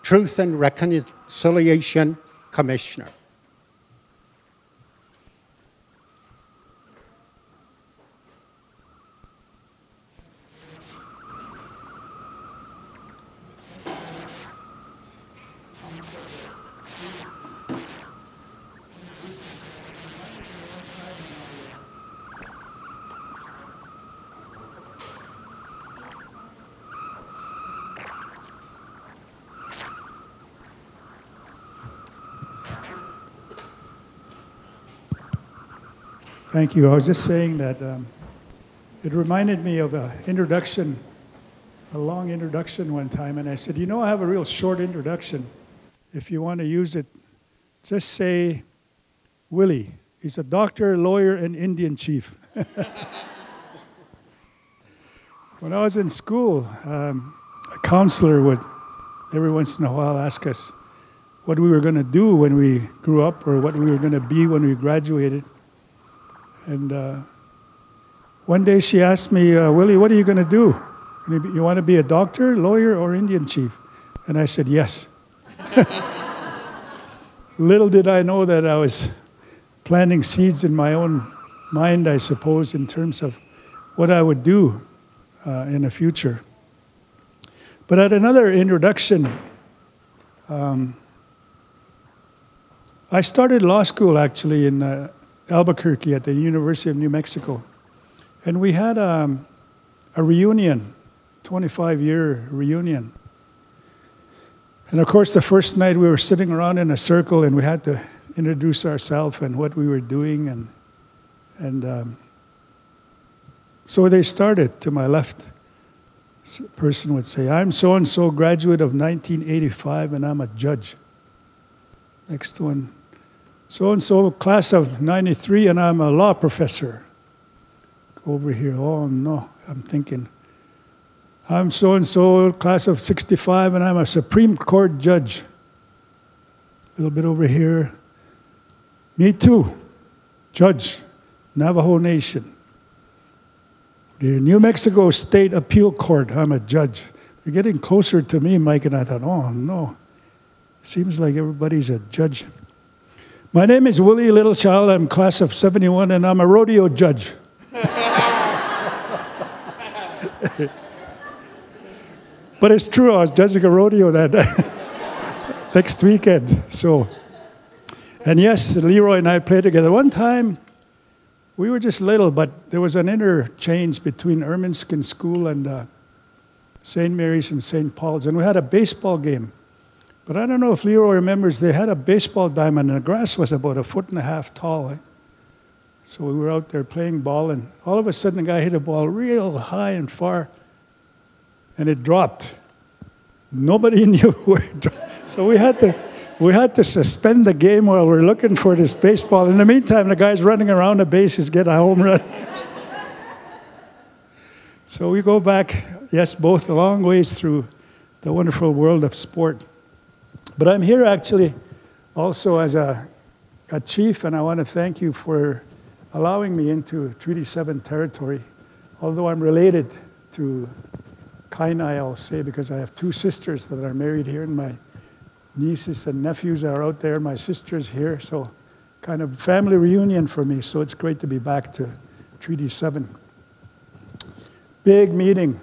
Truth and Reconciliation Commissioner. Thank you. I was just saying that it reminded me of a long introduction one time, and I said, I have a real short introduction. If you want to use it, just say, Willie. He's a doctor, lawyer, and Indian chief. When I was in school, a counselor would every once in a while ask us what we were going to do when we grew up or what we were going to be when we graduated. And one day she asked me, Willie, what are you going to do? You want to be a doctor, lawyer, or Indian chief? And I said, yes. Little did I know that I was planting seeds in my own mind, I suppose, in terms of what I would do in the future. But at another introduction, I started law school actually in Albuquerque at the University of New Mexico. And we had a reunion, 25-year reunion. And of course, the first night we were sitting around in a circle and we had to introduce ourselves and what we were doing. And so they started. To my left, a person would say, I'm so-and-so, graduate of 1985, and I'm a judge. Next one, so-and-so, class of 93, and I'm a law professor. Go over here. Oh, no, I'm thinking. I'm so-and-so, class of 65, and I'm a Supreme Court judge. A little bit over here. Me too, judge, Navajo Nation. The New Mexico State Appeal Court, I'm a judge. They're getting closer to me, Mike, and I thought, oh, no. Seems like everybody's a judge. My name is Willie Littlechild. I'm class of 71, and I'm a rodeo judge. But it's true, I was judging a rodeo that next weekend. So, and yes, Leroy and I played together. One time, we were just little, but there was an interchange between Ermineskin School and St. Mary's and St. Paul's, and we had a baseball game. But I don't know if Leroy remembers, they had a baseball diamond, and the grass was about 1.5 feet tall. So we were out there playing ball, and all of a sudden, a guy hit a ball real high and far, and it dropped. Nobody knew where it dropped. So we had to suspend the game while we're looking for this baseball. In the meantime, the guy's running around the bases, get a home run. So we go back, yes, both a long ways through the wonderful world of sport. But I'm here actually also as a chief, and I want to thank you for allowing me into Treaty 7 territory, although I'm related to Kainai, I'll say, because I have 2 sisters that are married here, and my nieces and nephews are out there, my sister's here, so kind of family reunion for me, so it's great to be back to Treaty 7. Big meeting,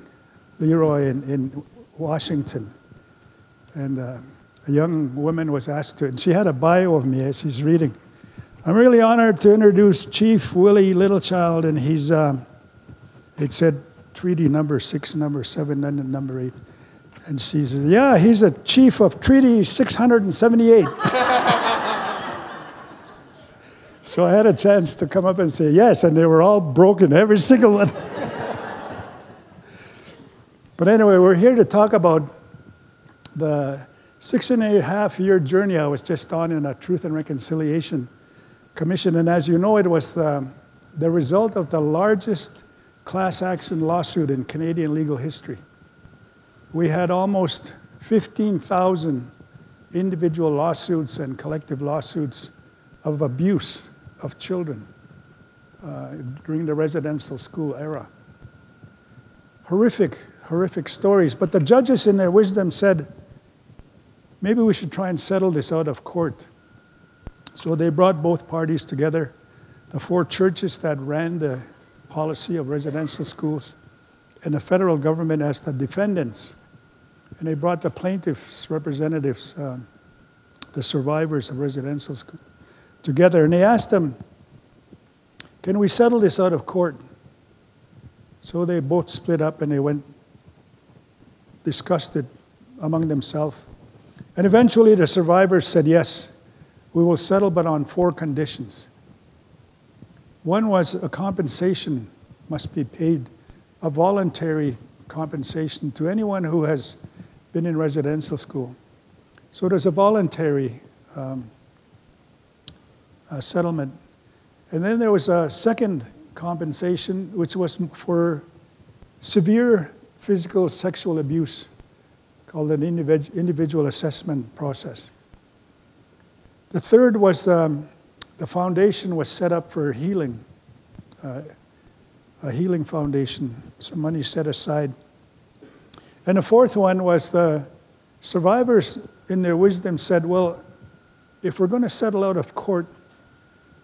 Leroy, in Washington, and a young woman was asked to, and she had a bio of me as she's reading. I'm really honored to introduce Chief Willie Littlechild, and he's, it said Treaty number 6, number 7, and number 8. And she said, yeah, he's a chief of Treaty 678. So I had a chance to come up and say yes, and they were all broken, every single one. But anyway, we're here to talk about the 6.5-year journey I was just on in a Truth and Reconciliation Commission. And as you know, it was the result of the largest class action lawsuit in Canadian legal history. We had almost 15,000 individual lawsuits and collective lawsuits of abuse of children during the residential school era. Horrific, horrific stories. But the judges in their wisdom said, maybe we should try and settle this out of court. So they brought both parties together, the 4 churches that ran the policy of residential schools, and the federal government as the defendants. And they brought the plaintiffs' representatives, the survivors of residential school, together. And they asked them, can we settle this out of court? So they both split up and they went, discussed it among themselves. And eventually the survivors said, yes, we will settle, but on 4 conditions. One was a compensation must be paid, a voluntary compensation to anyone who has been in residential school. So there's a voluntary settlement. And then there was a second compensation, which was for severe physical sexual abuse, called an individual assessment process. The third was the foundation was set up for healing, a healing foundation, some money set aside. And the fourth one was the survivors, in their wisdom, said, well, if we're going to settle out of court,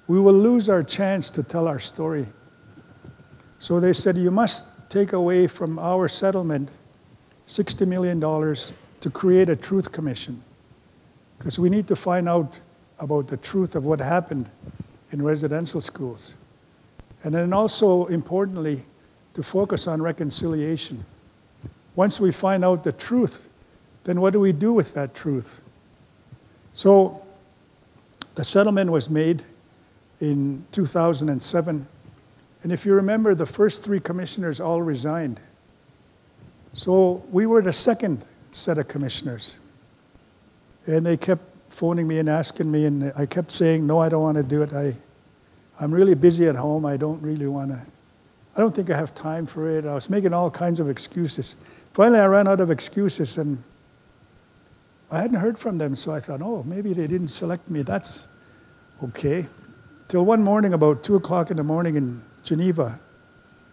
we will lose our chance to tell our story. So they said, you must take away from our settlement $60 million to create a truth commission, because we need to find out about the truth of what happened in residential schools. And then also, importantly, to focus on reconciliation. Once we find out the truth, then what do we do with that truth? So the settlement was made in 2007. And if you remember, the first 3 commissioners all resigned. So we were the second set of commissioners. And they kept phoning me and asking me, and I kept saying, no, I don't want to do it. I'm really busy at home. I don't really want to. I don't think I have time for it. I was making all kinds of excuses. Finally, I ran out of excuses, and I hadn't heard from them, so I thought, oh, maybe they didn't select me. That's okay. Till one morning, about 2 o'clock in the morning in Geneva,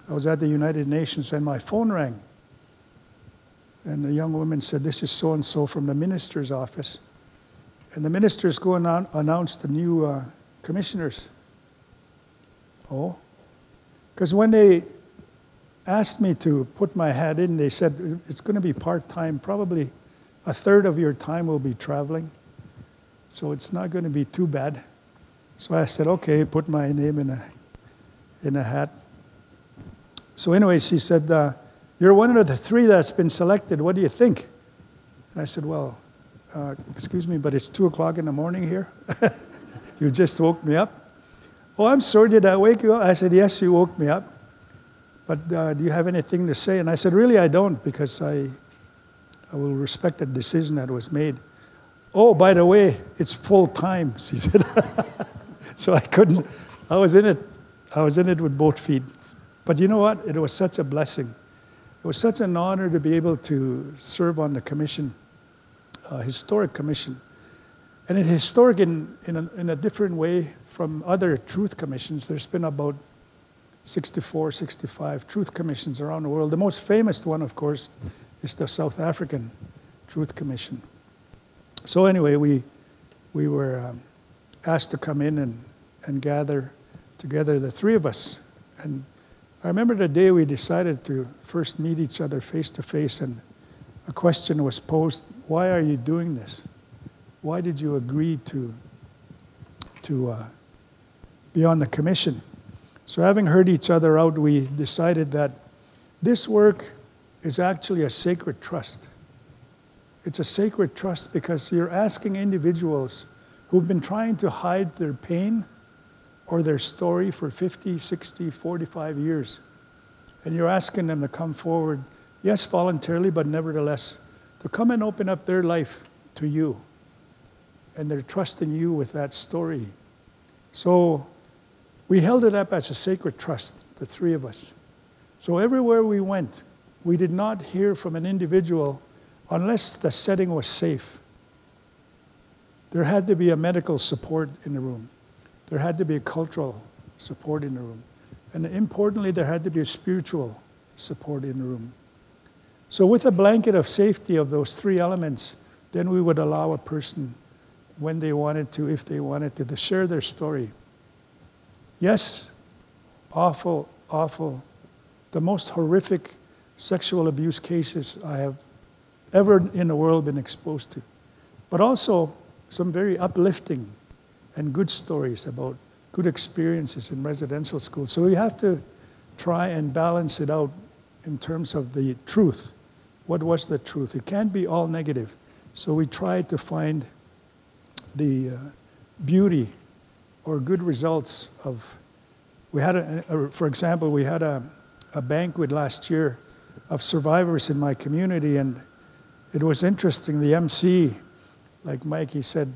I was at the United Nations, and my phone rang. And the young woman said, this is so-and-so from the minister's office. And the minister's going on announced the new commissioners. Oh. Because when they asked me to put my hat in, they said, it's going to be part-time. Probably a third of your time will be traveling. So it's not going to be too bad. So I said, okay, put my name in a hat. So anyway, she said, you're one of the 3 that's been selected. What do you think? And I said, well, excuse me, but it's 2 o'clock in the morning here. You just woke me up. Oh, I'm sorry, did I wake you up? I said, yes, you woke me up. But do you have anything to say? And I said, really, I don't, because I will respect the decision that was made. Oh, by the way, it's full time, she said. So I couldn't, I was in it with both feet. But you know what? It was such a blessing. It was such an honor to be able to serve on the commission, a historic commission. And it's historic in a different way from other truth commissions. There's been about 64, 65 truth commissions around the world. The most famous one, of course, is the South African Truth Commission. So anyway, we were asked to come in and gather together, the 3 of us. And I remember the day we decided to first meet each other face to face, and a question was posed, why are you doing this? Why did you agree to be on the commission? So having heard each other out, we decided that this work is actually a sacred trust. It's a sacred trust because you're asking individuals who've been trying to hide their pain or their story for 50, 60, 45 years. And you're asking them to come forward, yes, voluntarily, but nevertheless, to come and open up their life to you. And they're trusting you with that story. So we held it up as a sacred trust, the 3 of us. So everywhere we went, we did not hear from an individual unless the setting was safe. There had to be a medical support in the room. There had to be a cultural support in the room. And importantly, there had to be a spiritual support in the room. So with a blanket of safety of those 3 elements, then we would allow a person, when they wanted to, if they wanted to share their story. Yes, awful, awful, the most horrific sexual abuse cases I have ever in the world been exposed to. But also some very uplifting and good stories about good experiences in residential schools. So we have to try and balance it out in terms of the truth. What was the truth? It can't be all negative. So we try to find the beauty or good results of. We had, for example, we had a banquet last year of survivors in my community, and it was interesting. The MC, like Mike, he said,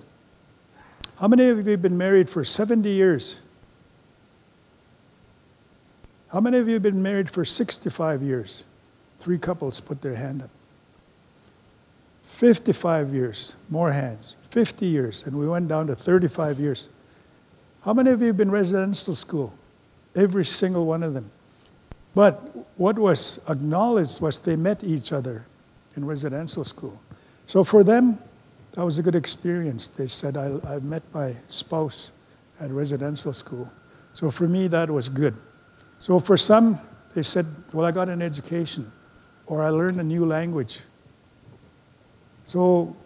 "How many of you have been married for 70 years? How many of you have been married for 65 years? 3 couples put their hand up. 55 years, more hands. 50 years, and we went down to 35 years. How many of you have been residential school? Every single one of them. But what was acknowledged was they met each other in residential school. So for them, that was a good experience. They said, I met my spouse at residential school. So for me, that was good. So for some, they said, well, I got an education, or I learned a new language. So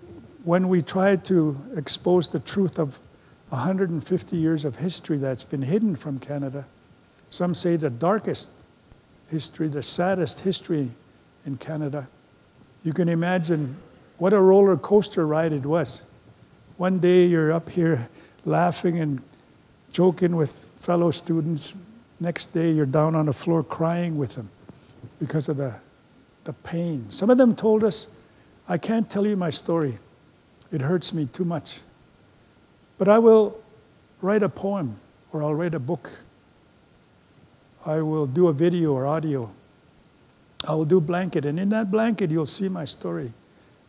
when we try to expose the truth of 150 years of history that's been hidden from Canada, some say the darkest history, the saddest history in Canada, you can imagine what a roller coaster ride it was. One day you're up here laughing and joking with fellow students. Next day you're down on the floor crying with them because of the pain. Some of them told us, I can't tell you my story. It hurts me too much. But I will write a poem, or I'll write a book. I will do a video or audio. I will do blanket, and in that blanket you'll see my story.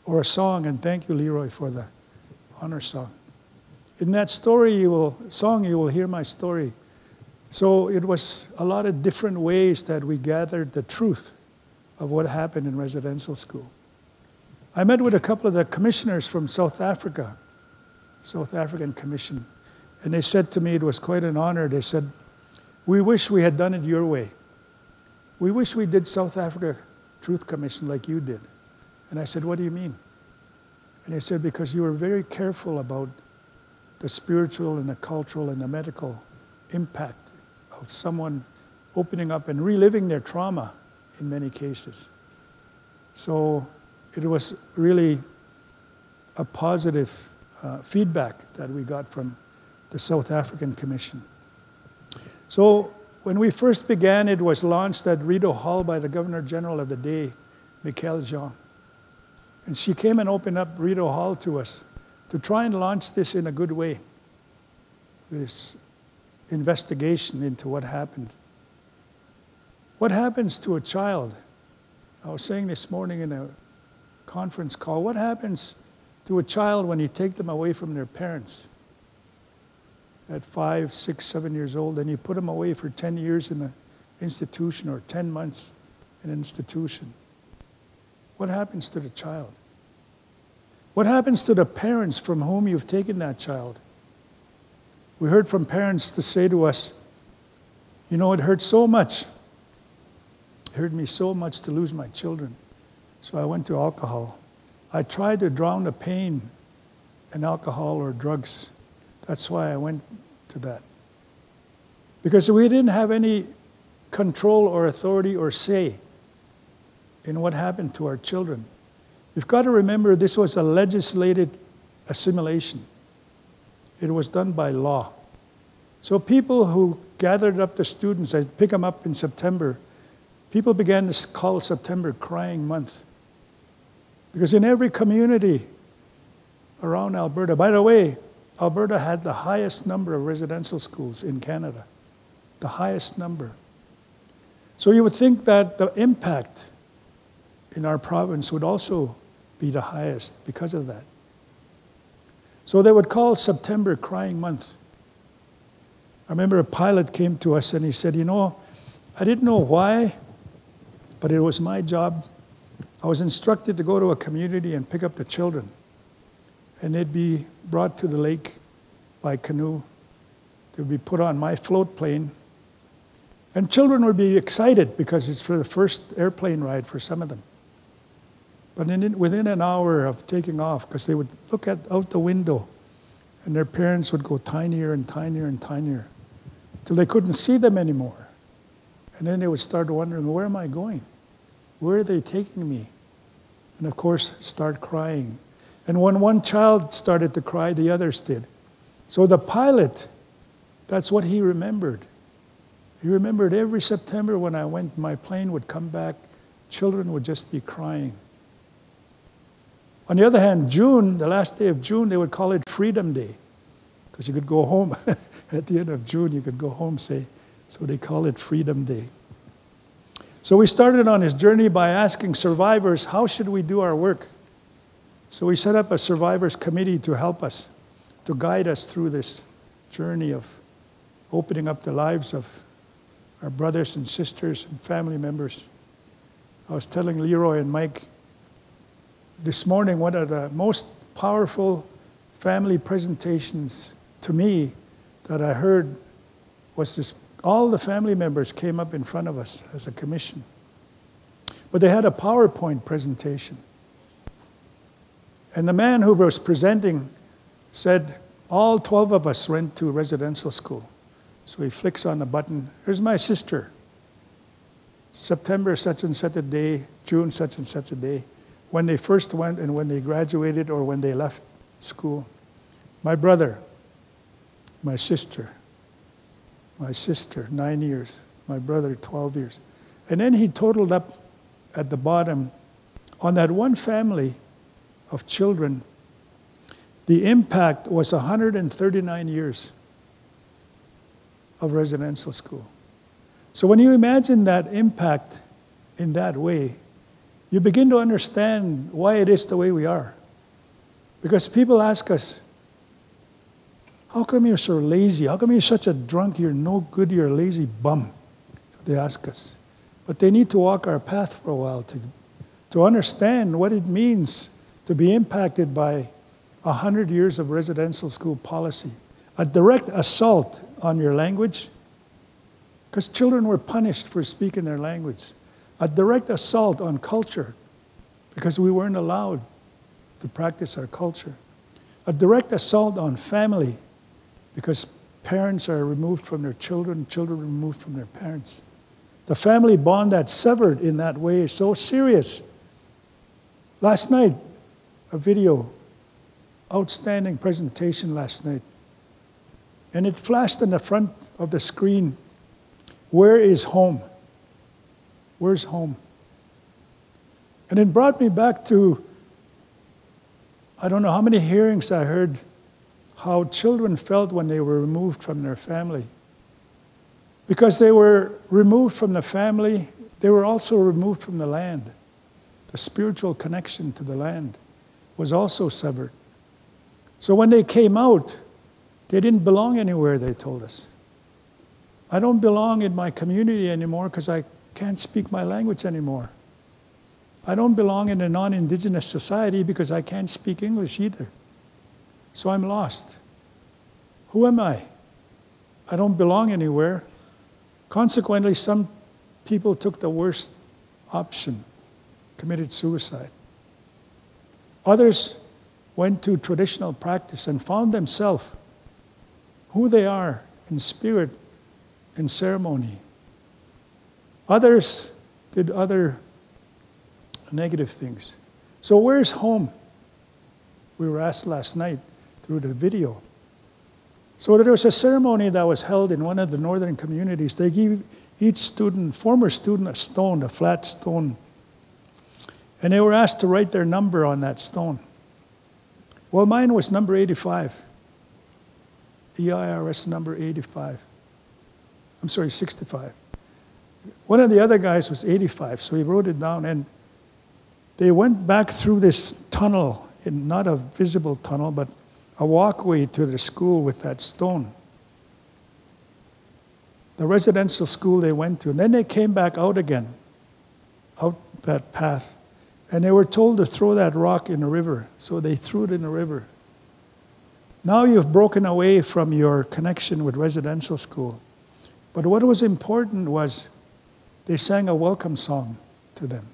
Or a song, and thank you, Leroy, for the honor song. In that song you will hear my story. So it was a lot of different ways that we gathered the truth of what happened in residential school. I met with a couple of the commissioners from South Africa, South African Commission, and they said to me, it was quite an honor, they said, we wish we had done it your way. We wish we did South Africa Truth Commission like you did. And I said, what do you mean? And they said, because you were very careful about the spiritual and the cultural and the medical impact of someone opening up and reliving their trauma in many cases. So it was really a positive feedback that we got from the South African Commission. So when we first began, it was launched at Rideau Hall by the Governor General of the day, Michaëlle Jean. And she came and opened up Rideau Hall to us to try and launch this in a good way, this investigation into what happened. What happens to a child? I was saying this morning in a conference call, what happens to a child when you take them away from their parents at 5, 6, 7 years old, and you put them away for 10 years in an institution or 10 months in an institution? What happens to the child? What happens to the parents from whom you've taken that child? We heard from parents to say to us, you know, it hurt so much. It hurt me so much to lose my children. So I went to alcohol. I tried to drown the pain in alcohol or drugs. That's why I went to that. Because we didn't have any control or authority or say in what happened to our children. You've got to remember this was a legislated assimilation. It was done by law. So people who gathered up the students, I pick them up in September, people began to call September Crying Month. Because in every community around Alberta, by the way, Alberta had the highest number of residential schools in Canada, the highest number. So you would think that the impact in our province would also be the highest because of that. So they would call September Crying Month. I remember a pilot came to us and he said, you know, I didn't know why, but it was my job. I was instructed to go to a community and pick up the children. and they'd be brought to the lake by canoe. They'd be put on my float plane. And children would be excited because it's for the first airplane ride for some of them. But within an hour of taking off, because they would look out the window, and their parents would go tinier and tinier and tinier, till they couldn't see them anymore. And then they would start wondering, where am I going? Where are they taking me? And of course, start crying. And when one child started to cry, the others did. So the pilot, that's what he remembered. He remembered every September when I went, my plane would come back, children would just be crying. On the other hand, June, the last day of June, they would call it Freedom Day, because you could go home. At the end of June, you could go home, say. So they call it Freedom Day. So we started on this journey by asking survivors, how should we do our work? So we set up a survivors committee to help us, to guide us through this journey of opening up the lives of our brothers and sisters and family members. I was telling Leroy and Mike this morning, one of the most powerful family presentations to me that I heard was this. All the family members came up in front of us as a commission. But they had a PowerPoint presentation. And the man who was presenting said, all 12 of us went to residential school. So he flicks on the button. Here's my sister. September such and such a day, June such and such a day, when they first went and when they graduated or when they left school. My brother, my sister, 9 years, my brother, 12 years. And then he totaled up at the bottom, on that one family of children, the impact was 139 years of residential school. So when you imagine that impact in that way, you begin to understand why it is the way we are. Because people ask us, how come you're so lazy? How come you're such a drunk? You're no good, you're a lazy bum. So they ask us. But they need to walk our path for a while to understand what it means to be impacted by 100 years of residential school policy. A direct assault on your language, because children were punished for speaking their language. A direct assault on culture, because we weren't allowed to practice our culture. A direct assault on family, because parents are removed from their children, children removed from their parents. The family bond that's severed in that way is so serious. Last night, a video, outstanding presentation last night. And it flashed in the front of the screen, where is home? Where's home? And it brought me back to, I don't know how many hearings I heard how children felt when they were removed from their family. Because they were removed from the family, they were also removed from the land. The spiritual connection to the land was also severed. So when they came out, they didn't belong anywhere, they told us. I don't belong in my community anymore because I can't speak my language anymore. I don't belong in a non-Indigenous society because I can't speak English either. So I'm lost. Who am I? I don't belong anywhere. Consequently, some people took the worst option, committed suicide. Others went to traditional practice and found themselves who they are in spirit and ceremony. Others did other negative things. So where's home? We were asked last night through the video. So there was a ceremony that was held in one of the northern communities. They gave each student, former student, a stone, a flat stone. And they were asked to write their number on that stone. Well, mine was number 85. EIRS number 85. I'm sorry, 65. One of the other guys was 85, so he wrote it down. And they went back through this tunnel, not a visible tunnel, but a walkway to the school with that stone. The residential school they went to. And then they came back out again, out that path. And they were told to throw that rock in the river. So they threw it in the river. Now you've broken away from your connection with residential school. But what was important was they sang a welcome song to them,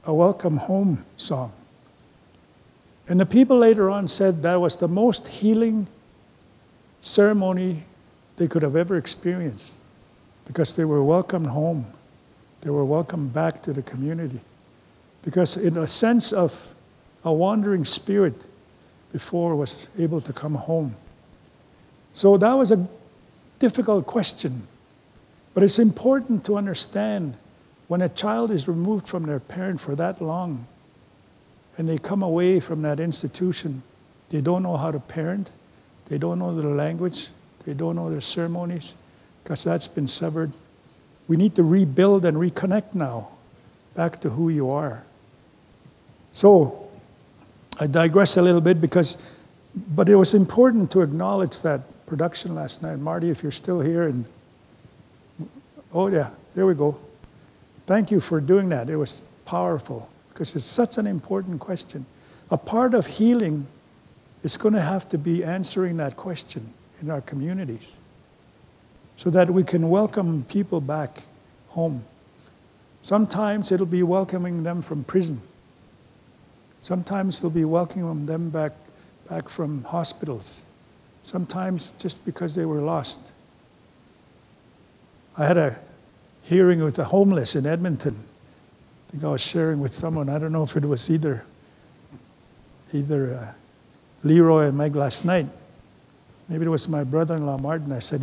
a welcome home song. And the people later on said that was the most healing ceremony they could have ever experienced, because they were welcomed home. They were welcomed back to the community. Because in a sense of a wandering spirit before was able to come home. So that was a difficult question. But it's important to understand when a child is removed from their parent for that long and they come away from that institution, they don't know how to parent, they don't know the language, they don't know their ceremonies, because that's been severed. We need to rebuild and reconnect now back to who you are. So I digress a little bit but it was important to acknowledge that production last night. Marty, if you're still here, and oh yeah, there we go. Thank you for doing that. It was powerful because it's such an important question. A part of healing is going to have to be answering that question in our communities so that we can welcome people back home. Sometimes it'll be welcoming them from prison. Sometimes it'll be welcoming them back from hospitals. Sometimes just because they were lost. I had a hearing with the homeless in Edmonton. I think I was sharing with someone. I don't know if it was either Leroy and Meg last night. Maybe it was my brother-in-law, Martin. I said,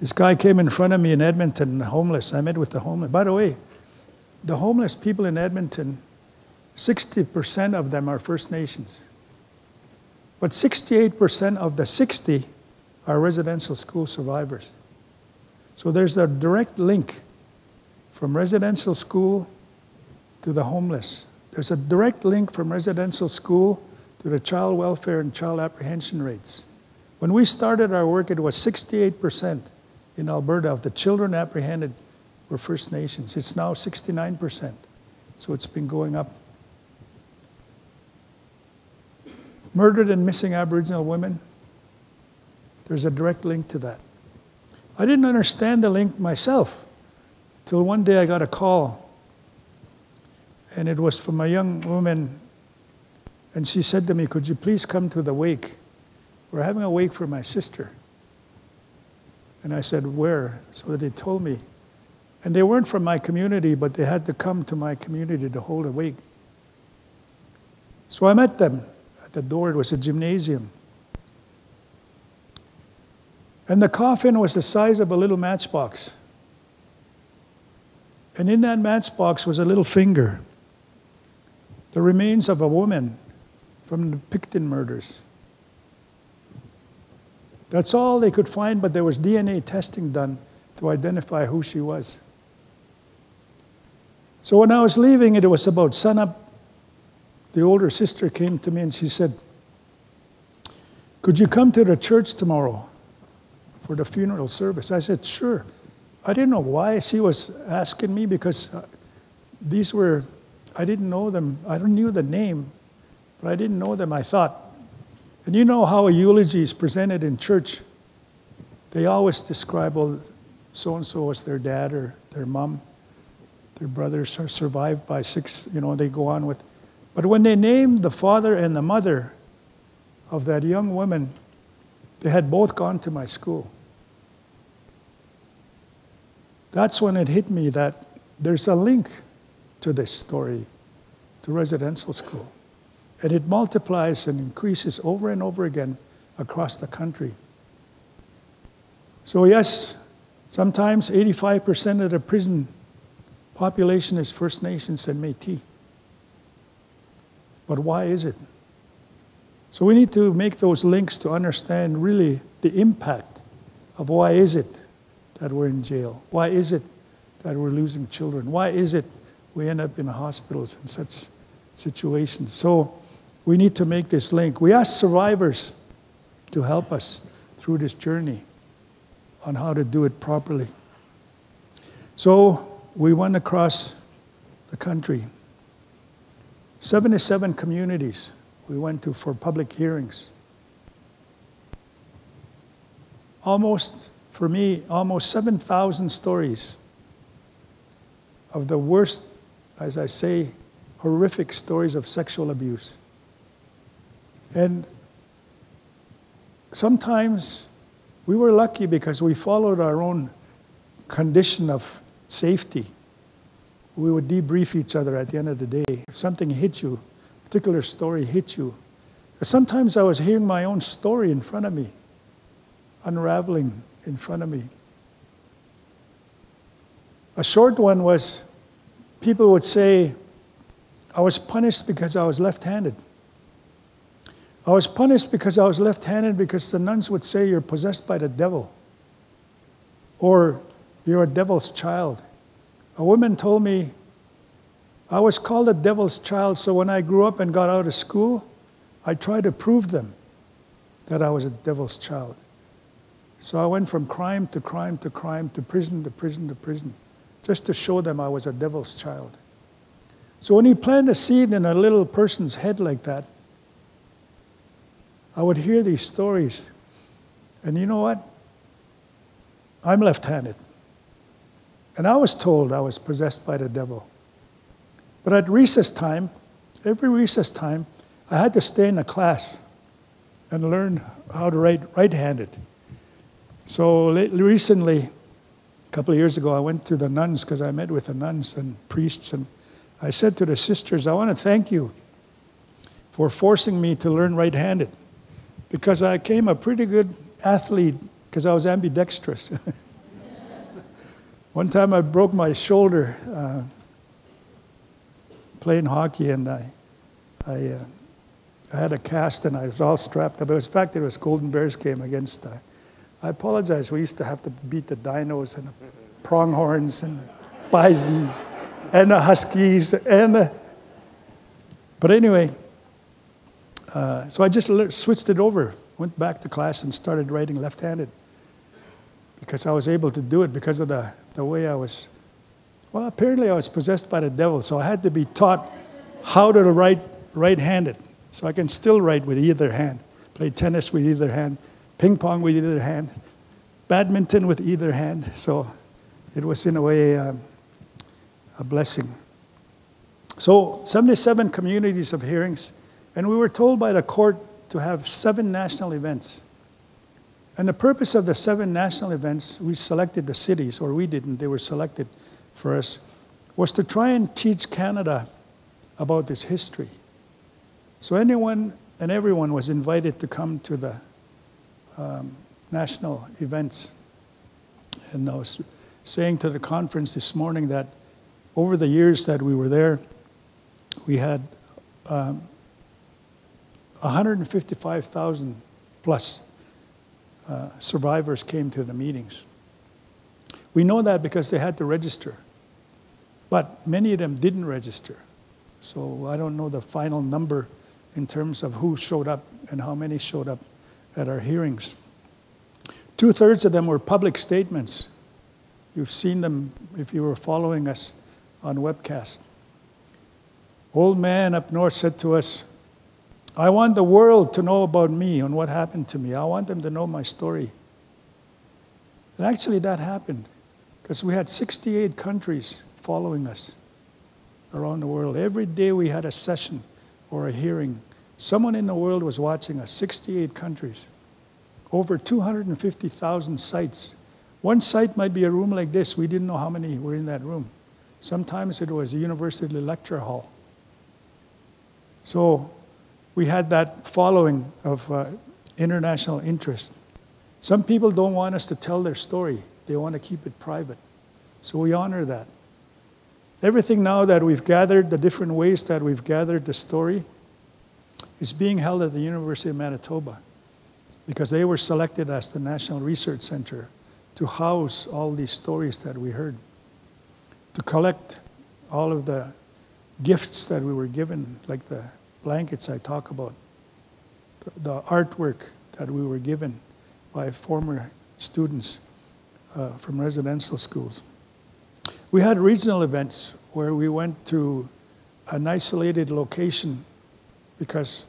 this guy came in front of me in Edmonton, homeless. I met with the homeless. By the way, the homeless people in Edmonton, 60% of them are First Nations. But 68% of the 60 are residential school survivors. So there's a direct link from residential school to the homeless. There's a direct link from residential school to the child welfare and child apprehension rates. When we started our work, it was 68% in Alberta of the children apprehended were First Nations. It's now 69%. So it's been going up. Murdered and missing Aboriginal women, there's a direct link to that. I didn't understand the link myself till one day I got a call, and it was from a young woman, and she said to me, could you please come to the wake? We're having a wake for my sister. And I said, where? So they told me. And they weren't from my community, but they had to come to my community to hold a wake. So I met them. The door, it was a gymnasium. And the coffin was the size of a little matchbox. And in that matchbox was a little finger, the remains of a woman from the Picton murders. That's all they could find, but there was DNA testing done to identify who she was. So when I was leaving, it was about sunup. The older sister came to me and she said, could you come to the church tomorrow for the funeral service? I said, sure. I didn't know why she was asking me, because I didn't know them. I knew the name, but I didn't know them, I thought. And you know how a eulogy is presented in church. They always describe, well, so-and-so was their dad or their mom. Their brothers are survived by 6, they go on with. But when they named the father and the mother of that young woman, they had both gone to my school. That's when it hit me that there's a link to this story, to residential school. And it multiplies and increases over and over again across the country. So yes, sometimes 85% of the prison population is First Nations and Métis. But why is it? So we need to make those links to understand really the impact of why is it that we're in jail? Why is it that we're losing children? Why is it we end up in hospitals in such situations? So we need to make this link. We ask survivors to help us through this journey on how to do it properly. So we went across the country. 77 communities we went to for public hearings. Almost 7,000 stories of the worst, as I say, horrific stories of sexual abuse. And sometimes we were lucky because we followed our own condition of safety. We would debrief each other at the end of the day. If something hit you, a particular story hit you. Sometimes I was hearing my own story in front of me, unraveling in front of me. A short one was, people would say, I was punished because I was left-handed. I was punished because I was left-handed because the nuns would say you're possessed by the devil, or you're a devil's child. A woman told me, I was called a devil's child, so when I grew up and got out of school, I tried to prove them that I was a devil's child. So I went from crime to crime to crime to prison to prison to prison, just to show them I was a devil's child. So when he planted a seed in a little person's head like that, I would hear these stories. And you know what? I'm left-handed. And I was told I was possessed by the devil. But at recess time, every recess time, I had to stay in a class and learn how to write right-handed. So recently, a couple of years ago, I went to the nuns because I met with the nuns and priests, and I said to the sisters, I want to thank you for forcing me to learn right-handed, because I became a pretty good athlete because I was ambidextrous. One time I broke my shoulder playing hockey, and I had a cast and I was all strapped up. In fact, it was Golden Bears game against, I apologize, we used to have to beat the dinos and the pronghorns and the bisons and the huskies. But anyway, so I just switched it over, went back to class and started writing left-handed because I was able to do it because of the way I was. Well, apparently I was possessed by the devil, so I had to be taught how to write right-handed. So I can still write with either hand, play tennis with either hand, ping pong with either hand, badminton with either hand. So it was in a way a blessing. So 77 communities of hearings, and we were told by the court to have 7 national events. And the purpose of the 7 national events, we selected the cities, or we didn't, they were selected for us, was to try and teach Canada about this history. So anyone and everyone was invited to come to the national events. And I was saying to the conference this morning that over the years that we were there, we had 155,000 plus survivors came to the meetings. We know that because they had to register. But many of them didn't register. So I don't know the final number in terms of who showed up and how many showed up at our hearings. 2/3 of them were public statements. You've seen them if you were following us on webcast. Old man up north said to us, I want the world to know about me and what happened to me. I want them to know my story. And actually that happened because we had 68 countries following us around the world. Every day we had a session or a hearing. Someone in the world was watching us, 68 countries, over 250,000 sites. One site might be a room like this. We didn't know how many were in that room. Sometimes it was a university lecture hall. So we had that following of international interest. Some people don't want us to tell their story. They want to keep it private. So we honor that. Everything now that we've gathered, the different ways that we've gathered the story, is being held at the University of Manitoba because they were selected as the National Research Center to house all these stories that we heard, to collect all of the gifts that we were given, like the blankets I talk about, the artwork that we were given by former students from residential schools. We had regional events where we went to an isolated location because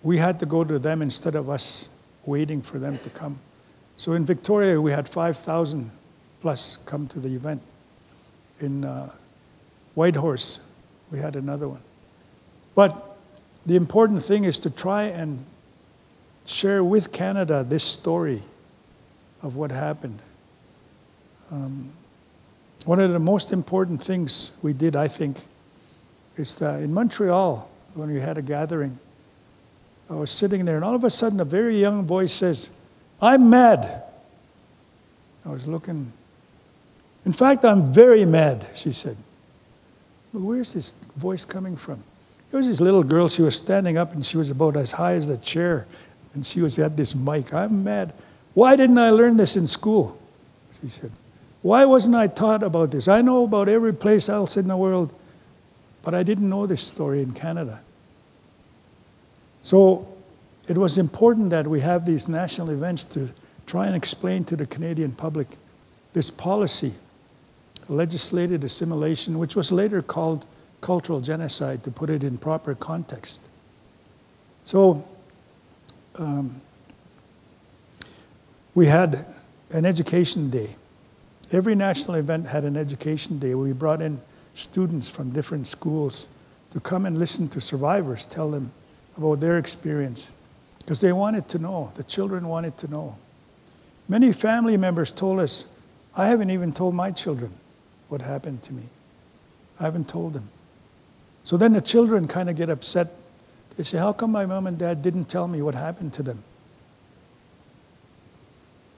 we had to go to them instead of us waiting for them to come. So in Victoria, we had 5,000 plus come to the event. In Whitehorse, we had another one. But the important thing is to try and share with Canada this story of what happened. One of the most important things we did, I think, is that in Montreal, when we had a gathering, I was sitting there, and all of a sudden, a very young voice says, "I'm mad." I was looking. "In fact, I'm very mad," she said. But where's this voice coming from? There was this little girl, she was standing up, and she was about as high as the chair, and she had this mic. "I'm mad. Why didn't I learn this in school?" she said. "Why wasn't I taught about this? I know about every place else in the world, but I didn't know this story in Canada." So it was important that we have these national events to try and explain to the Canadian public this policy, legislated assimilation, which was later called cultural genocide, to put it in proper context. So we had an education day. Every national event had an education day where we brought in students from different schools to come and listen to survivors, tell them about their experience, because they wanted to know, the children wanted to know. Many family members told us, "I haven't even told my children what happened to me. I haven't told them." So then the children kind of get upset. They say, "How come my mom and dad didn't tell me what happened to them?"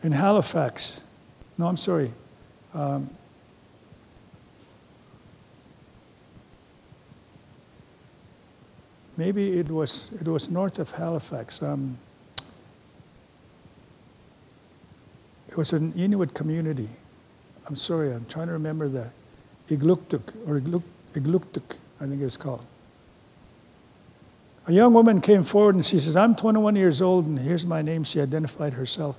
In Halifax, no, I'm sorry. Maybe it was north of Halifax. It was an Inuit community. I'm sorry, I'm trying to remember the Igluktuk, I think it's called. A young woman came forward and she says, "I'm 21 years old and here's my name." She identified herself.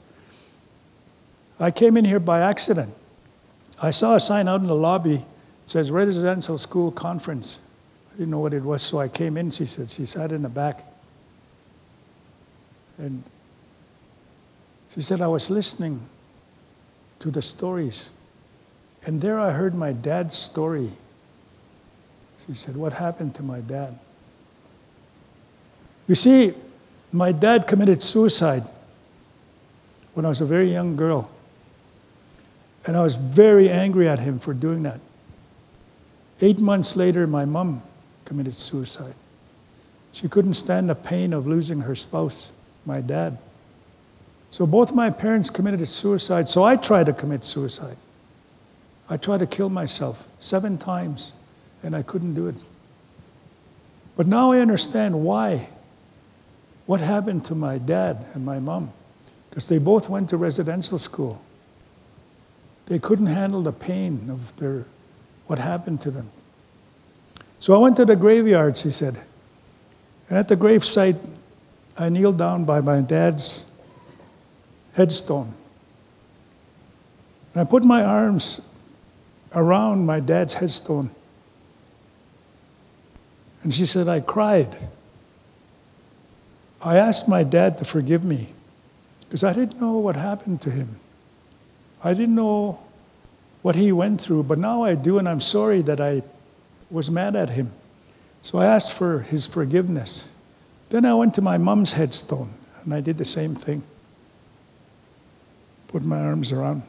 "I came in here by accident. I saw a sign out in the lobby. It says Residential School Conference. I didn't know what it was, so I came in," she said. She sat in the back. And she said, "I was listening to the stories. And there I heard my dad's story." She said, "What happened to my dad?" You see, my dad committed suicide when I was a very young girl. And I was very angry at him for doing that. 8 months later, my mom committed suicide. She couldn't stand the pain of losing her spouse, my dad. So both my parents committed suicide, so I tried to commit suicide. I tried to kill myself 7 times, and I couldn't do it. But now I understand why. What happened to my dad and my mom? Because they both went to residential school. They couldn't handle the pain of what happened to them. So I went to the graveyard, she said. And at the gravesite, I kneeled down by my dad's headstone. And I put my arms around my dad's headstone. And she said, I cried. I asked my dad to forgive me because I didn't know what happened to him. I didn't know what he went through, but now I do, and I'm sorry that I was mad at him. So I asked for his forgiveness. Then I went to my mom's headstone, and I did the same thing. Put my arms around.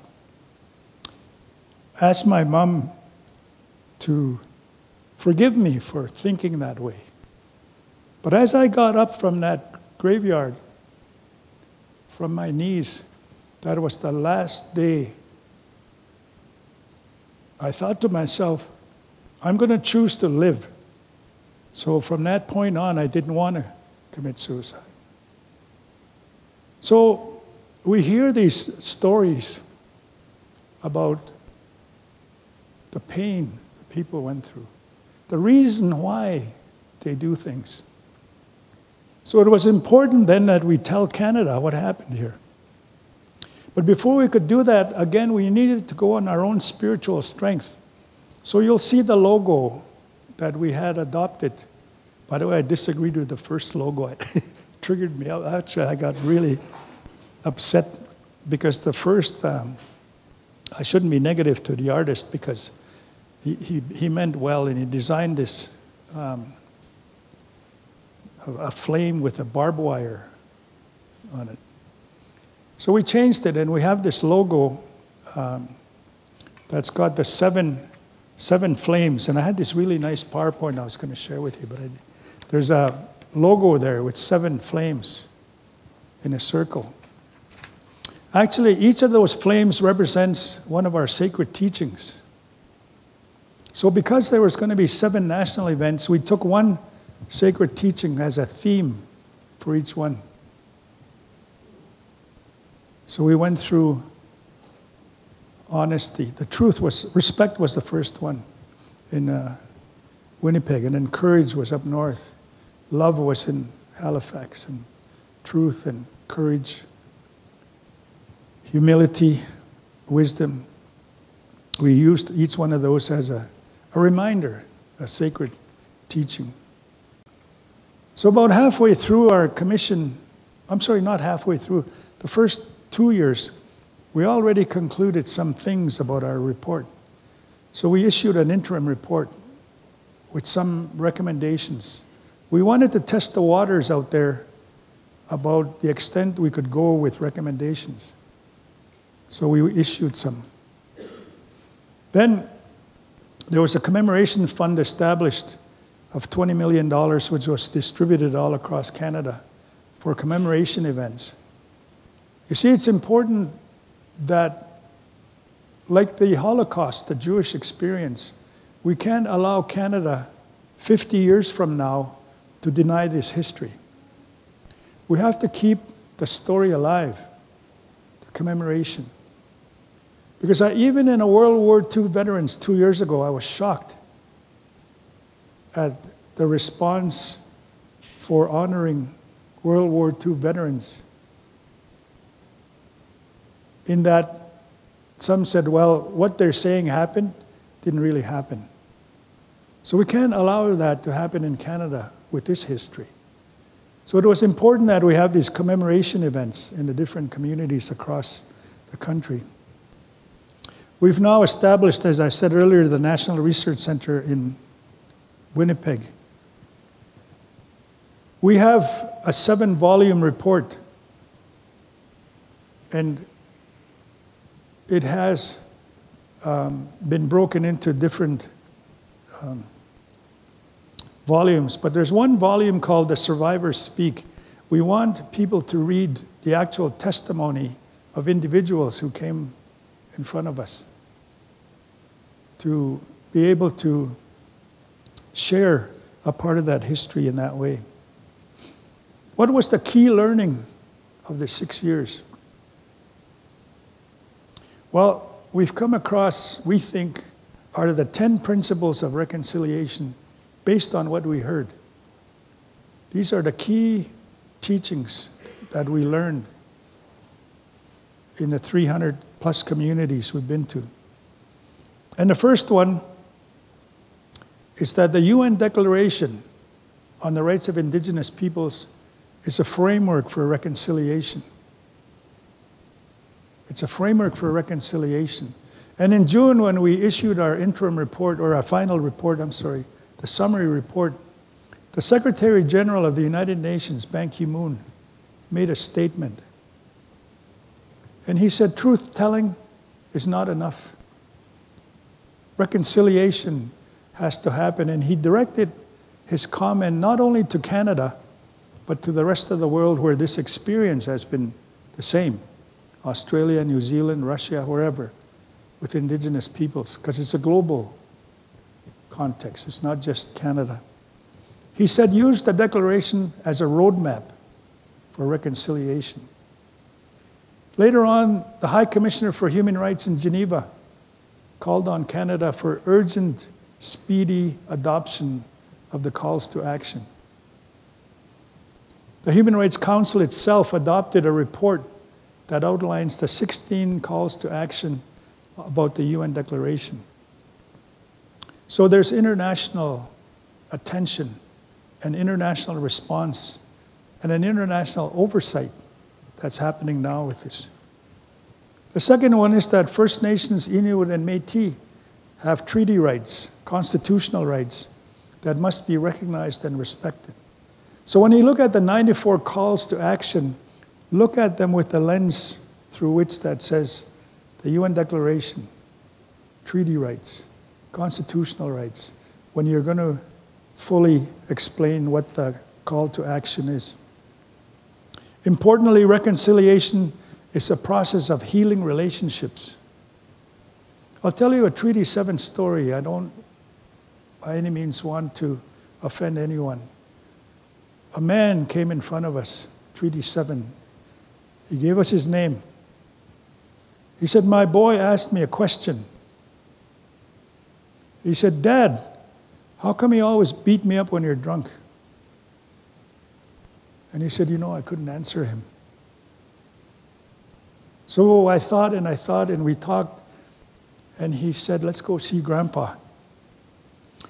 Asked my mom to forgive me for thinking that way. But as I got up from that graveyard, from my knees, that was the last day. I thought to myself, I'm going to choose to live. So from that point on, I didn't want to commit suicide. So we hear these stories about the pain that people went through, the reason why they do things. So it was important then that we tell Canada what happened here. But before we could do that, again, we needed to go on our own spiritual strength. So you'll see the logo that we had adopted. By the way, I disagreed with the first logo. triggered me. Actually, I got really upset because the first, I shouldn't be negative to the artist because he meant well and he designed this a flame with a barbed wire on it. So we changed it and we have this logo that's got the seven flames. And I had this really nice PowerPoint I was going to share with you, but there's a logo there with 7 flames in a circle. Actually, each of those flames represents one of our sacred teachings. So because there was going to be 7 national events, we took one sacred teaching as a theme for each one. So we went through honesty. The truth was, respect was the first one in Winnipeg, and then courage was up north. Love was in Halifax, and truth and courage, humility, wisdom. We used each one of those as a reminder, a sacred teaching. So about halfway through our commission, not halfway through, the first 2 years, we already concluded some things about our report. So we issued an interim report with some recommendations. We wanted to test the waters out there about the extent we could go with recommendations. So we issued some. Then there was a commemoration fund established of $20 million, which was distributed all across Canada for commemoration events. You see, it's important that, like the Holocaust, the Jewish experience, we can't allow Canada 50 years from now to deny this history. We have to keep the story alive, the commemoration. Because even in a World War II veterans 2 years ago, I was shocked at the response for honoring World War II veterans. In that some said, well, what they're saying happened didn't really happen. So we can't allow that to happen in Canada with this history. So it was important that we have these commemoration events in the different communities across the country. We've now established, as I said earlier, the National Research Center in Winnipeg. We have a 7-volume report, and it has been broken into different volumes, but there's one volume called The Survivors Speak. We want people to read the actual testimony of individuals who came in front of us, to be able to share a part of that history in that way. What was the key learning of the 6 years? Well, we've come across, we think, are the 10 principles of reconciliation based on what we heard. These are the key teachings that we learned in the 300 plus communities we've been to. And the first one is that the UN Declaration on the Rights of Indigenous Peoples is a framework for reconciliation. It's a framework for reconciliation. And in June, when we issued our interim report, or our final report, the summary report, the Secretary General of the United Nations, Ban Ki-moon, made a statement. And he said, truth-telling is not enough. Reconciliation has to happen. And he directed his comment not only to Canada, but to the rest of the world where this experience has been the same. Australia, New Zealand, Russia, wherever, with Indigenous peoples, because it's a global context. It's not just Canada. He said, use the declaration as a roadmap for reconciliation. Later on, the High Commissioner for Human Rights in Geneva called on Canada for urgent, speedy adoption of the calls to action. The Human Rights Council itself adopted a report that outlines the 16 calls to action about the UN Declaration. So there's international attention and international response and an international oversight that's happening now with this. The second one is that First Nations, Inuit, and Métis have treaty rights, constitutional rights, that must be recognized and respected. So when you look at the 94 calls to action, look at them with the lens through which that says the UN Declaration, treaty rights, constitutional rights, when you're going to fully explain what the call to action is. Importantly, reconciliation is a process of healing relationships. I'll tell you a Treaty 7 story. I don't by any means want to offend anyone. A man came in front of us, Treaty 7. He gave us his name. He said, "My boy asked me a question." He said, "Dad, how come you always beat me up when you're drunk?" And he said, I couldn't answer him. So I thought, and we talked, and he said, "Let's go see Grandpa."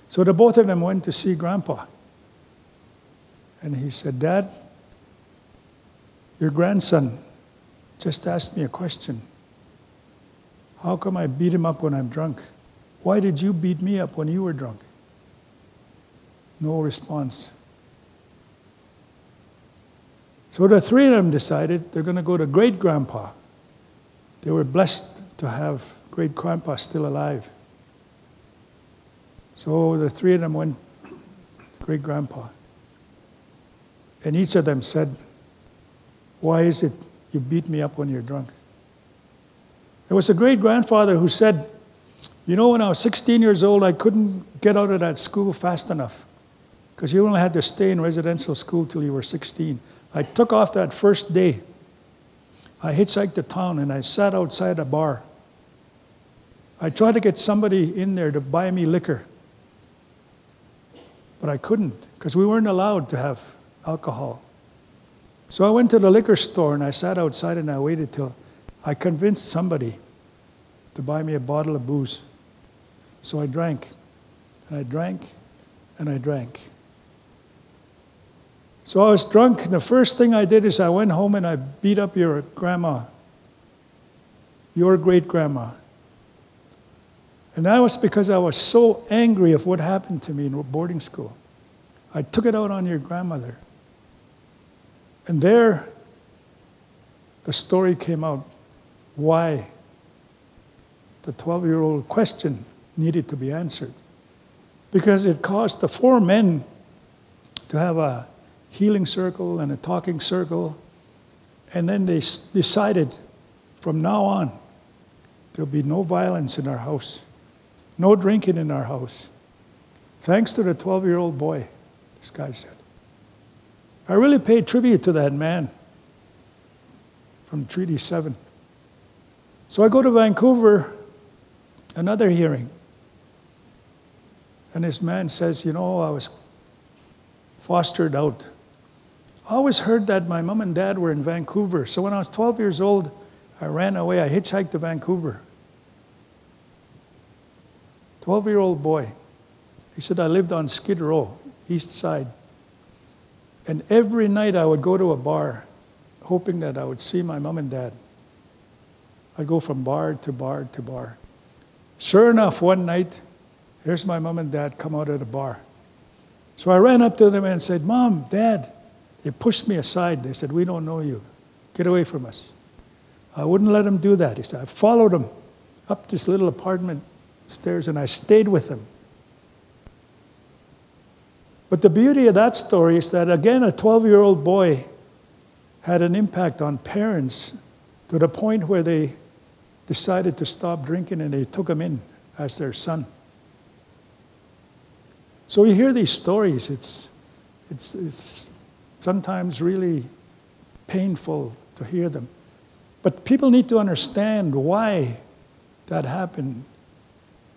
So the both of them went to see Grandpa. And he said, "Dad, your grandson just asked me a question. How come I beat him up when I'm drunk? Why did you beat me up when you were drunk?" No response. So the three of them decided they're going to go to great-grandpa. They were blessed to have great-grandpa still alive. So the three of them went to great-grandpa. And each of them said, "Why is it you beat me up when you're drunk?" There was a great-grandfather who said, "When I was 16 years old, I couldn't get out of that school fast enough because you only had to stay in residential school till you were 16. I took off that first day. I hitchhiked to town and I sat outside a bar. I tried to get somebody in there to buy me liquor, but I couldn't because we weren't allowed to have alcohol. So I went to the liquor store and I sat outside and I waited till I convinced somebody to buy me a bottle of booze. So I drank, and I drank, and I drank. So I was drunk, and the first thing I did is I went home and I beat up your grandma, your great-grandma. And that was because I was so angry of what happened to me in boarding school. I took it out on your grandmother. And there, the story came out why the 12-year-old question needed to be answered. Because it caused the four men to have a healing circle and a talking circle. And then they decided from now on, there'll be no violence in our house, no drinking in our house. Thanks to the 12-year-old boy, this guy said. I really paid tribute to that man from Treaty 7. So I go to Vancouver, another hearing. And this man says, I was fostered out. I always heard that my mom and dad were in Vancouver. So when I was 12 years old, I ran away. I hitchhiked to Vancouver. 12-year-old boy. He said, I lived on Skid Row, east side. And every night I would go to a bar, hoping that I would see my mom and dad. I'd go from bar to bar to bar. Sure enough, one night, here's my mom and dad come out of the bar. So I ran up to them and said, Mom, Dad. They pushed me aside. They said, we don't know you. Get away from us. I wouldn't let them do that. He said, I followed them up this little apartment stairs and I stayed with them. But the beauty of that story is that, again, a 12-year-old boy had an impact on parents to the point where they decided to stop drinking and they took him in as their son. So you hear these stories. It's sometimes really painful to hear them. But people need to understand why that happened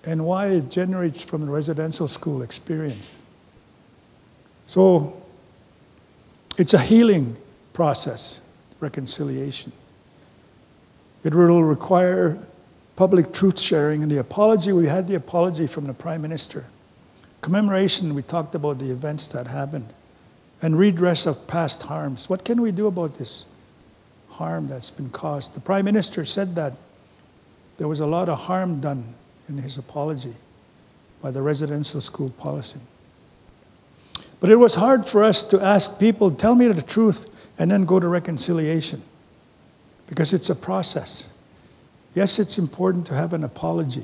and why it generates from the residential school experience. So it's a healing process, reconciliation. It will require public truth sharing and the apology. We had the apology from the Prime Minister. Commemoration, we talked about the events that happened. and redress of past harms. What can we do about this harm that's been caused? The Prime Minister said that there was a lot of harm done in his apology by the residential school policy. But it was hard for us to ask people, tell me the truth, and then go to reconciliation, because it's a process. Yes, it's important to have an apology.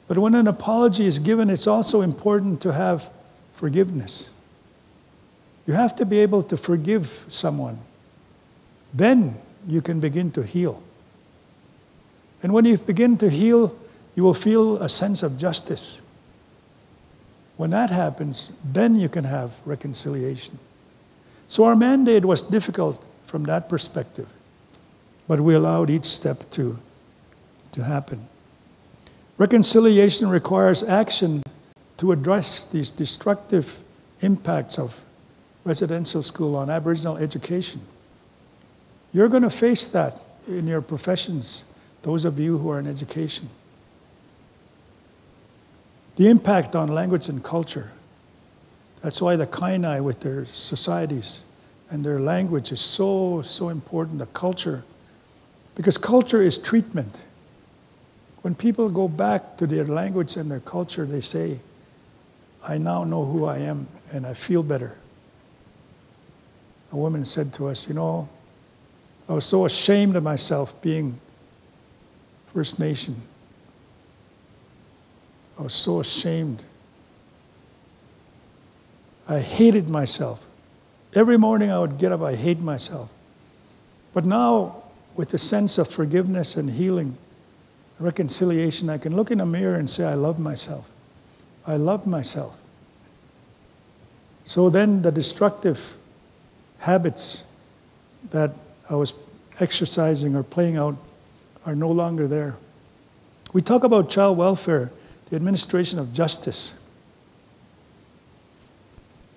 But when an apology is given, it's also important to have forgiveness. You have to be able to forgive someone. Then you can begin to heal. And when you begin to heal, you will feel a sense of justice. When that happens, then you can have reconciliation. So our mandate was difficult from that perspective, but we allowed each step to happen. Reconciliation requires action to address these destructive impacts of residential school on Aboriginal education. You're going to face that in your professions, those of you who are in education. The impact on language and culture. That's why the Kainai with their societies and their language is so important, the culture. Because culture is treatment. When people go back to their language and their culture, they say, I now know who I am and I feel better. A woman said to us, you know, I was so ashamed of myself being First Nation. I was so ashamed. I hated myself. Every morning I would get up, I hate myself. But now, with the sense of forgiveness and healing, reconciliation, I can look in a mirror and say, I love myself. I love myself. So then the destructive habits that I was exercising or playing out are no longer there. We talk about child welfare, the administration of justice.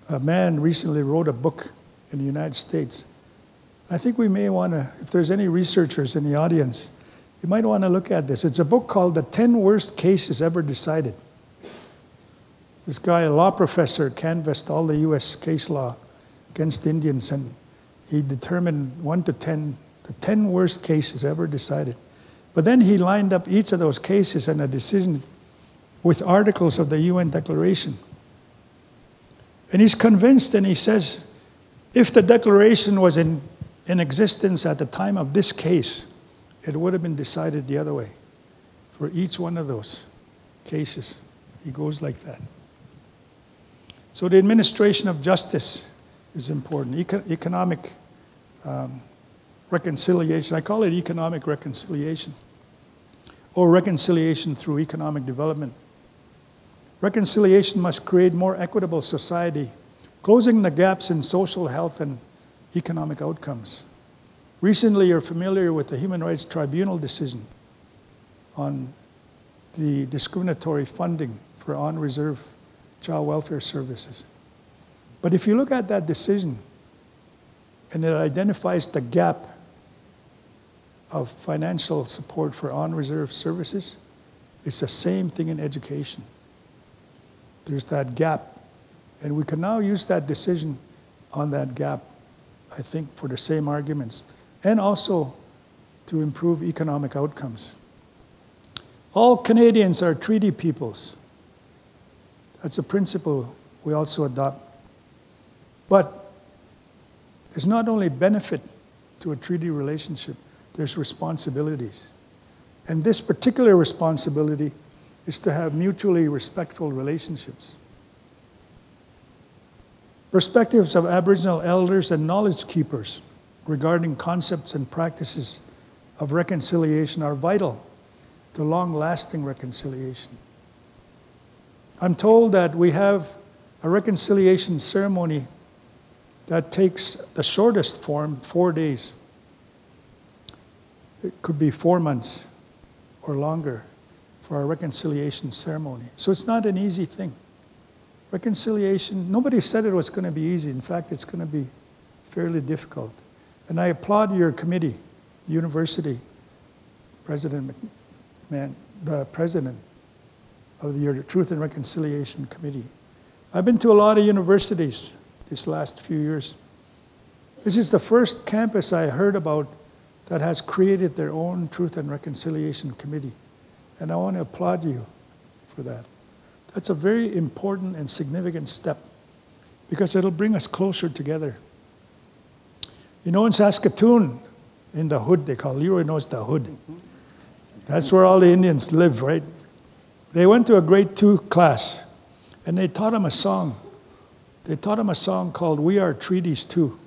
A man recently wrote a book in the United States. I think we may want to, if there's any researchers in the audience, you might want to look at this. It's a book called The 10 Worst Cases Ever Decided. This guy, a law professor, canvassed all the U.S. case law against Indians, and he determined 1 to 10, the 10 worst cases ever decided. But then he lined up each of those cases and a decision with articles of the UN Declaration. And he's convinced, and he says, if the Declaration was in existence at the time of this case, it would have been decided the other way for each one of those cases. He goes like that. So the administration of justice is important. Economic reconciliation. I call it economic reconciliation, or reconciliation through economic development. Reconciliation must create more equitable society, closing the gaps in social health and economic outcomes. Recently, you're familiar with the Human Rights Tribunal decision on the discriminatory funding for on-reserve child welfare services. But if you look at that decision, and it identifies the gap of financial support for on-reserve services, it's the same thing in education. There's that gap. And we can now use that decision on that gap, I think, for the same arguments, and also to improve economic outcomes. All Canadians are treaty peoples. That's a principle we also adopt. But there's not only benefit to a treaty relationship, there's responsibilities. And this particular responsibility is to have mutually respectful relationships. Perspectives of Aboriginal elders and knowledge keepers regarding concepts and practices of reconciliation are vital to long-lasting reconciliation. I'm told that we have a reconciliation ceremony that takes the shortest form 4 days. It could be 4 months or longer for our reconciliation ceremony. So it's not an easy thing. Reconciliation, nobody said it was going to be easy. In fact, it's going to be fairly difficult. And I applaud your committee, university, President McMahon, the president of your Truth and Reconciliation Committee. I've been to a lot of universities this last few years. This is the first campus I heard about that has created their own Truth and Reconciliation Committee. And I want to applaud you for that. That's a very important and significant step because it'll bring us closer together. You know, in Saskatoon, in the hood, they call it, Leroy knows the hood. That's where all the Indians live, right? They went to a grade 2 class, and they taught them a song. They taught them a song called We Are Treaties Too.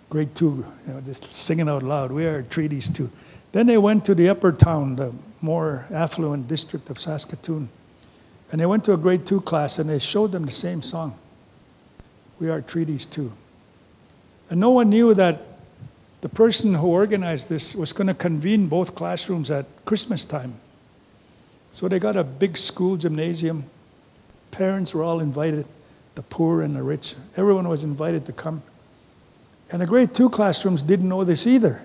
Grade 2, just singing out loud, We Are Treaties Too. Then they went to the upper town, the more affluent district of Saskatoon, and they went to a grade 2 class, and they showed them the same song, We Are Treaties Too. And no one knew that the person who organized this was going to convene both classrooms at Christmas time. So they got a big school gymnasium. Parents were all invited, the poor and the rich. Everyone was invited to come. And the grade 2 classrooms didn't know this either.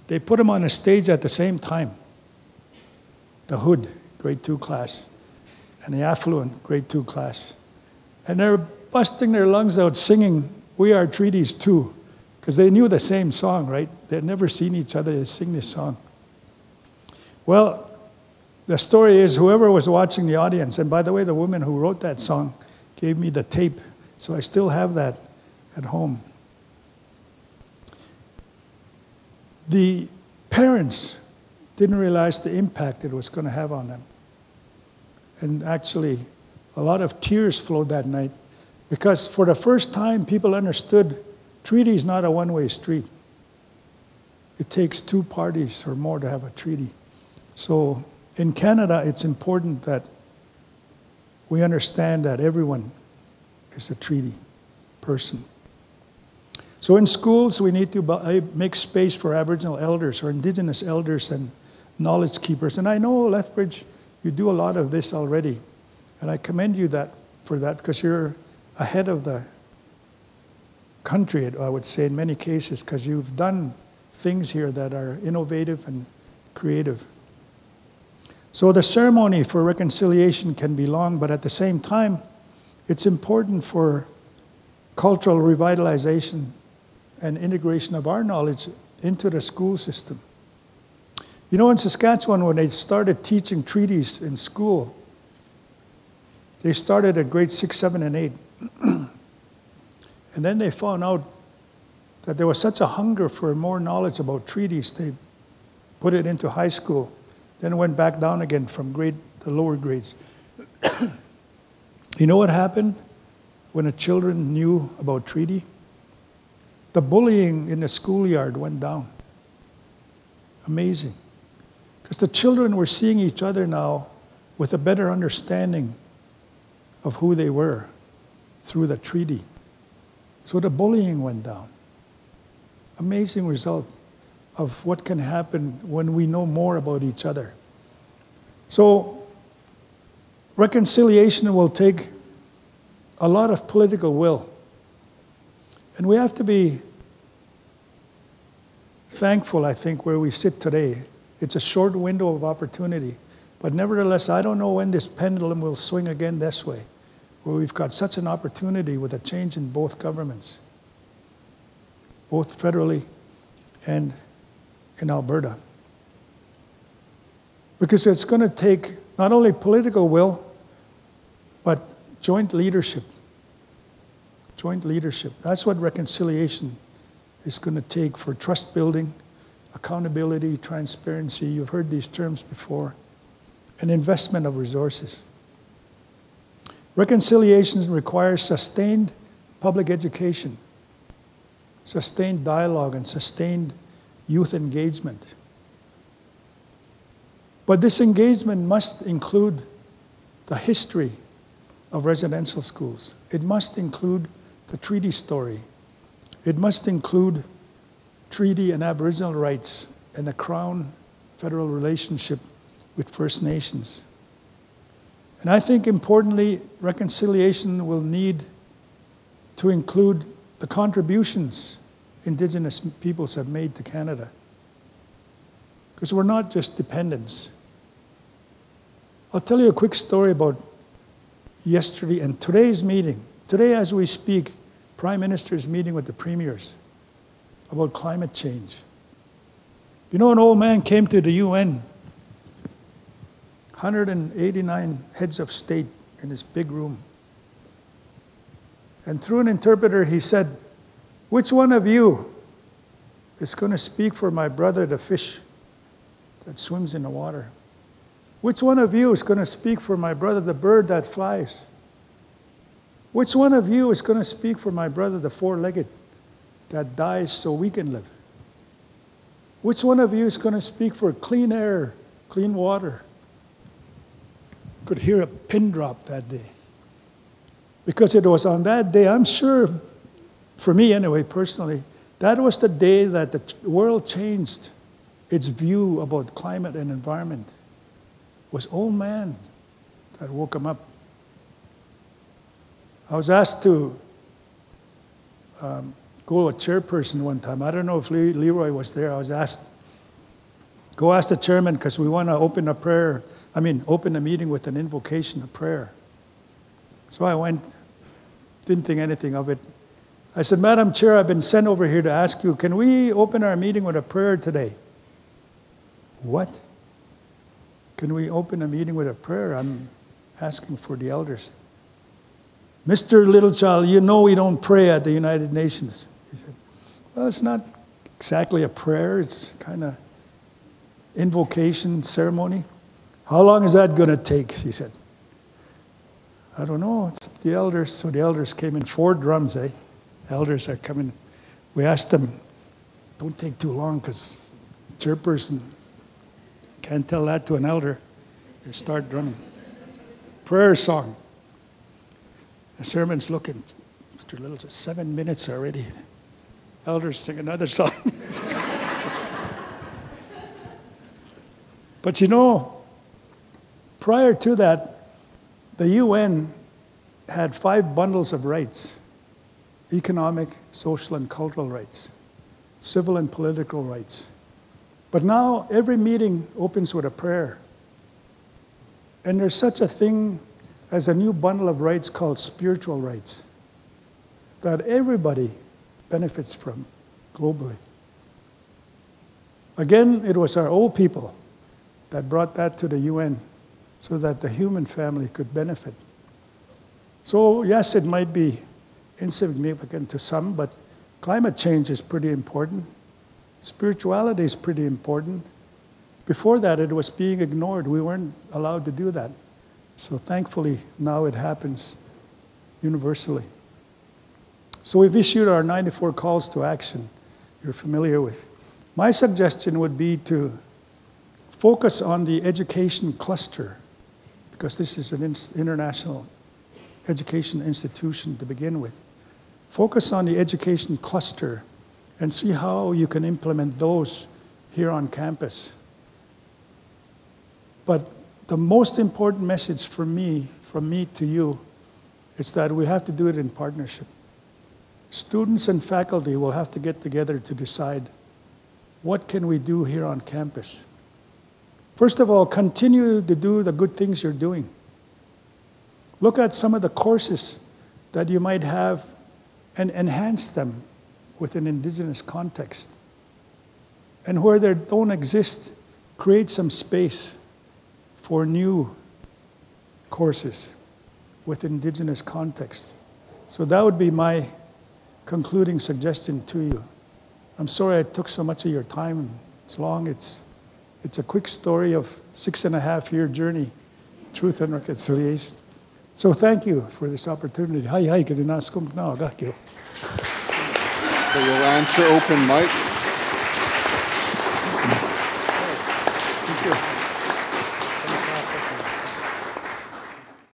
They put them on a stage at the same time. The hood, grade 2 class, and the affluent grade 2 class. And they're busting their lungs out singing We Are Treaties Too, because they knew the same song, right? They'd never seen each other sing this song. Well, the story is whoever was watching the audience, and by the way, the woman who wrote that song gave me the tape, so I still have that at home. The parents didn't realize the impact it was going to have on them. And actually, a lot of tears flowed that night because for the first time, people understood treaty is not a one-way street. It takes 2 parties or more to have a treaty. So in Canada, it's important that we understand that everyone is a treaty person. So in schools, we need to make space for Aboriginal elders or Indigenous elders and knowledge keepers. And I know, Lethbridge, you do a lot of this already. And I commend you for that because you're ahead of the country, I would say, in many cases, because you've done things here that are innovative and creative. So the ceremony for reconciliation can be long, but at the same time, it's important for cultural revitalization and integration of our knowledge into the school system. You know, in Saskatchewan, when they started teaching treaties in school, they started at grade 6, 7, and 8. And then they found out that there was such a hunger for more knowledge about treaties, they put it into high school, then went back down again from the lower grades. You know what happened when the children knew about treaty? The bullying in the schoolyard went down. Amazing. Because the children were seeing each other now with a better understanding of who they were through the treaty. So the bullying went down. Amazing result of what can happen when we know more about each other. So reconciliation will take a lot of political will. And we have to be thankful, I think, where we sit today. It's a short window of opportunity. But nevertheless, I don't know when this pendulum will swing again this way, where we've got such an opportunity with a change in both governments, both federally and in Alberta. Because it's going to take not only political will, but joint leadership. Joint leadership. That's what reconciliation is going to take for trust building, accountability, transparency. You've heard these terms before. And investment of resources. Reconciliation requires sustained public education, sustained dialogue, and sustained youth engagement. But this engagement must include the history of residential schools. It must include the treaty story. It must include treaty and Aboriginal rights and the Crown-federal relationship with First Nations. And I think importantly, reconciliation will need to include the contributions Indigenous peoples have made to Canada. Because we're not just dependents. I'll tell you a quick story about yesterday and today's meeting. Today, as we speak, prime ministers meeting with the premiers about climate change. You know, an old man came to the UN, 189 heads of state in this big room. And through an interpreter, he said, "Which one of you is going to speak for my brother, the fish that swims in the water? Which one of you is going to speak for my brother, the bird that flies? Which one of you is going to speak for my brother, the four-legged that dies so we can live? Which one of you is going to speak for clean air, clean water?" Could hear a pin drop that day. Because it was on that day, I'm sure, for me anyway, personally, that was the day that the world changed its view about climate and environment. It was old man that woke him up. I was asked to go a chairperson one time. I don't know if Leroy was there. I was asked, go ask the chairman because we want to open a meeting with an invocation of prayer. So I went, didn't think anything of it. I said, "Madam Chair, I've been sent over here to ask you, can we open our meeting with a prayer today?" "What? Can we open a meeting with a prayer? I'm asking for the elders." "Mr. Littlechild, you know we don't pray at the United Nations." He said, "Well, it's not exactly a prayer. It's kind of invocation ceremony." "How long is that going to take?" he said. "I don't know. It's the elders." So the elders came in 4 drums, eh? Elders are coming. We asked them, "Don't take too long because chairperson can't tell that to an elder." They start drumming. Prayer song. The sermon's looking. Mr. Little says, 7 minutes already. Elders sing another song. But you know, prior to that, the UN had 5 bundles of rights: economic, social, and cultural rights, civil and political rights. But now every meeting opens with a prayer. And there's such a thing as a new bundle of rights called spiritual rights that everybody benefits from globally. Again, it was our old people that brought that to the UN so that the human family could benefit. So yes, it might be insignificant to some, but climate change is pretty important. Spirituality is pretty important. Before that, it was being ignored. We weren't allowed to do that. So thankfully, now it happens universally. So we've issued our 94 calls to action you're familiar with. My suggestion would be to focus on the education cluster, because this is an international education institution to begin with. Focus on the education cluster and see how you can implement those here on campus. But the most important message from me to you, is that we have to do it in partnership. Students and faculty will have to get together to decide what can we do here on campus. First of all, continue to do the good things you're doing. Look at some of the courses that you might have and enhance them with an indigenous context. And where they don't exist, create some space for new courses with indigenous context. So that would be my concluding suggestion to you. I'm sorry I took so much of your time. It's long. It's a quick story of 6.5-year journey, truth and reconciliation. So thank you for this opportunity. So you'll answer open mic.